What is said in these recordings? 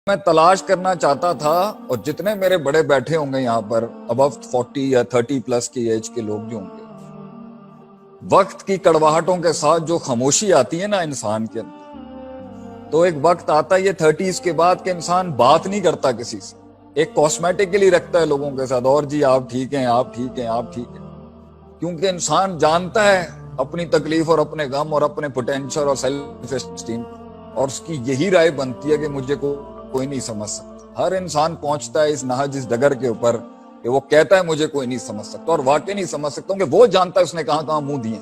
میں تلاش کرنا چاہتا تھا، اور جتنے میرے بڑے بیٹھے ہوں گے یہاں پر ابو 40 یا 30 پلس کی ایج کے لوگ جو ہوں گے، وقت کی کڑواہٹوں کے ساتھ جو خاموشی آتی ہے نا انسان کے اندر، تو ایک وقت آتا ہے یہ 30s کے بعد کہ انسان بات نہیں کرتا کسی سے، ایک کاسمیٹکلی رکھتا ہے لوگوں کے ساتھ، اور جی آپ ٹھیک ہیں، آپ ٹھیک ہیں، آپ ٹھیک ہیں، کیونکہ انسان جانتا ہے اپنی تکلیف اور اپنے غم اور اپنے پوٹینشل اور سیلف اسٹیم، اور اس کی یہی رائے بنتی ہے کہ مجھے کوئی نہیں سمجھ سکتا۔ ہر انسان پہنچتا ہے اس نہج اس ڈگر کے اوپر کہ وہ کہتا ہے مجھے کوئی نہیں سمجھ سکتا، اور واقعی نہیں سمجھ سکتا، کہ وہ جانتا ہے اس نے کہاں کہاں منہ دیے،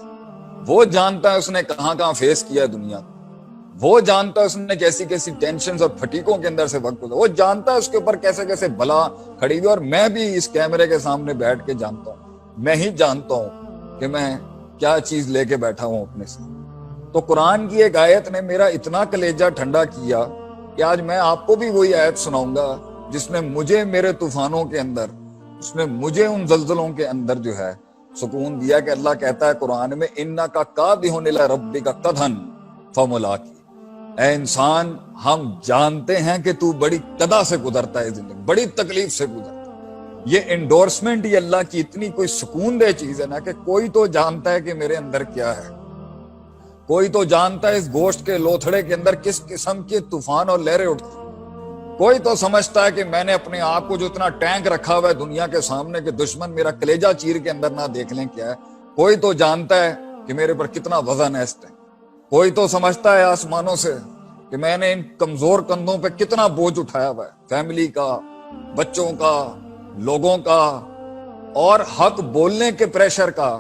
وہ جانتا ہے اس نے کہاں کہاں فیس کیا ہے دنیا کو، وہ جانتا ہے اس نے کیسی کیسی ٹینشنز اور پھٹیکوں کے اندر سے وقت گزارا، وہ جانتا ہے اس کے اوپر کیسے کیسے بلا کھڑی ہوئی، اور میں بھی اس کیمرے کے سامنے بیٹھ کے جانتا ہوں، میں ہی جانتا ہوں کہ میں کیا چیز لے کے بیٹھا ہوں اپنے سامنے۔ تو قرآن کی ایک آیت نے میرا اتنا کلیجہ ٹھنڈا کیا کہ آج میں آپ کو بھی وہی آیت سناؤں گا جس نے مجھے میرے طوفانوں کے اندر، اس نے مجھے ان زلزلوں کے اندر جو ہے سکون دیا، کہ اللہ کہتا ہے قرآن میں اِنَّكَ قَادِحٌ إِلَىٰ رَبِّكَ قَدْحًا فَمُلَاقِيهِ، اے انسان ہم جانتے ہیں کہ تو بڑی قدا سے گزرتا ہے زندگی، بڑی تکلیف سے گزرتا ہے۔ یہ انڈورسمنٹ یہ اللہ کی اتنی کوئی سکون دہ چیز ہے نا، کہ کوئی تو جانتا ہے کہ میرے اندر کیا ہے، کوئی تو جانتا ہے اس گوشت کے لوتھڑے کے اندر کس قسم کے طوفان اور لہریں اٹھتی، کوئی تو سمجھتا ہے کہ میں نے اپنے آپ کو جو اتنا ٹینک رکھا ہوا ہے دنیا کے سامنے کہ دشمن میرا کلیجہ چیر کے اندر نہ دیکھ لیں کیا ہے، کوئی تو جانتا ہے کہ میرے پر کتنا وزن ہے اس ٹائم، کوئی تو سمجھتا ہے آسمانوں سے کہ میں نے ان کمزور کندھوں پہ کتنا بوجھ اٹھایا ہوا ہے، فیملی کا، بچوں کا، لوگوں کا، اور حق بولنے کے پریشر کا،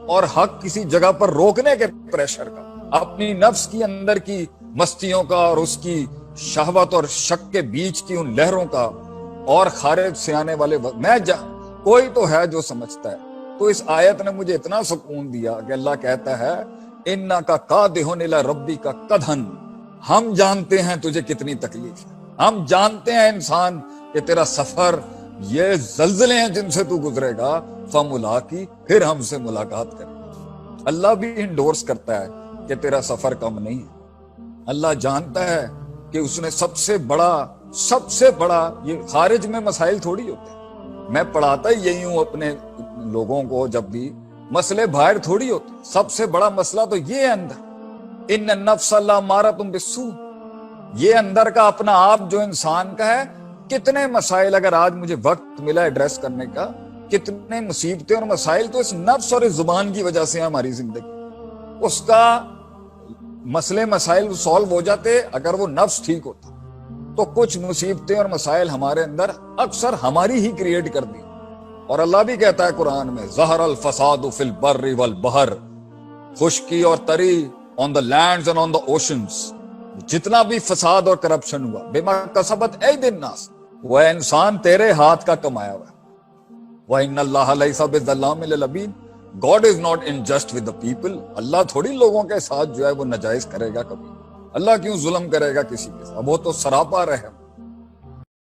اور حق کسی جگہ پر روکنے کے پریشر کا، اپنی نفس کی اندر کی مستیوں کا اور اس کی شہوت اور شک کے بیچ کی ان لہروں کا، اور خارج سے آنے والے کوئی تو ہے جو سمجھتا ہے۔ تو اس آیت نے مجھے اتنا سکون دیا کہ اللہ کہتا ہے اِنَّكَ قَادِحٌ إِلَىٰ رَبِّكَ قَدْحًا، ہم جانتے ہیں تجھے کتنی تکلیف ہے، ہم جانتے ہیں انسان کہ تیرا سفر یہ زلزلے ہیں جن سے تو گزرے گا، فَمُلَاقِي، پھر ہم سے ملاقات کرے۔ اللہ بھی انڈورس کرتا ہے کہ تیرا سفر کم نہیں ہے، اللہ جانتا ہے کہ اس نے سب سے بڑا یہ خارج میں مسائل تھوڑی ہوتے ہیں، میں پڑھاتا ہی یہی ہوں اپنے لوگوں کو، جب بھی مسئلے باہر تھوڑی ہوتے ہیں، سب سے بڑا مسئلہ تو یہ ہے اندر، ان النفس لامارۃ بالسوء، یہ اندر کا اپنا آپ جو انسان کا ہے۔ کتنے مسائل اگر آج مجھے وقت ملا ایڈریس کرنے کا، کتنے مصیبتیں اور مسائل تو اس نفس اور اس زبان کی وجہ سے ہماری زندگی، اس کا مسئلے مسائل سالو ہو جاتے اگر وہ نفس ٹھیک ہوتا، تو کچھ مصیبتیں اور مسائل ہمارے اندر اکثر ہماری ہی کریٹ کر دی۔ اور اللہ بھی کہتا ہے قرآن میں ظہر الفساد فی البر والبحر، خشکی اور تری on the lands and on the oceans, جتنا بھی فساد اور کرپشن ہوا، بما کسبت ایدی الناس، وہ انسان تیرے ہاتھ کا کمایا ہوا ہے۔ وَإِنَّ اللَّهَ لَيْسَ بِالظَّلَّامِ لِلْعَبِيدِ، God is not unjust with the people، اللہ تھوڑی لوگوں کے ساتھ جو ہے وہ ناجائز کرے گا کبھی، اللہ کیوں ظلم کرے گا کسی کے ساتھ، وہ تو سراپا رحم